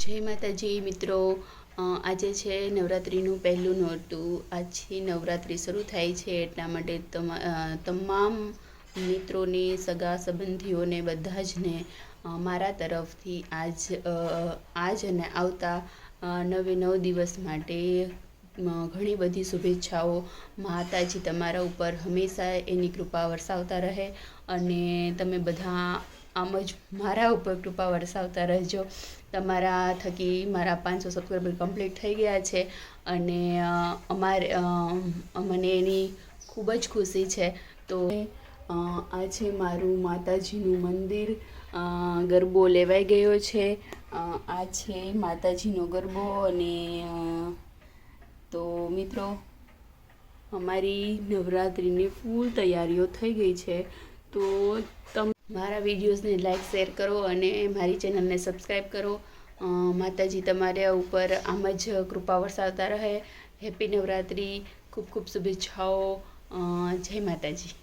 જય માતાજી મિત્રો, આજે છે નવરાત્રિનું પહેલું નોરતું। આજથી નવરાત્રિ શરૂ થાય છે, એટલા માટે તમામ મિત્રોને, સગા સંબંધીઓને બધા જ ને મારા તરફથી આજ અને આવતા 9 દિવસ માટે ઘણી બધી શુભેચ્છાઓ। માતાજી તમારા ઉપર હંમેશા એની કૃપા વરસાવતા રહે અને તમે બધા આમ જ મારા ઉપર કૃપા વરસાવતા રહેજો। તમારા થકી મારા 500 સબસ્ક્રાઈબર કમ્પ્લીટ થઈ ગયા છે અને મને એની ખૂબ જ ખુશી છે। તો આ છે મારું માતાજીનું મંદિર, ગરબો લેવાઈ ગયો છે। આ છે માતાજીનો ગરબો અને તો મિત્રો અમારી નવરાત્રિની ફૂલ તૈયારીઓ થઈ ગઈ છે। તો તમે મારા વિડીયોઝને લાઈક શેર કરો અને મારી ચેનલને સબસ્ક્રાઈબ કરો। માતાજી તમારા ઉપર આમ જ કૃપા વરસાવતા રહે। હેપી નવરાત્રિ, ખૂબ ખૂબ શુભેચ્છાઓ। જય માતાજી।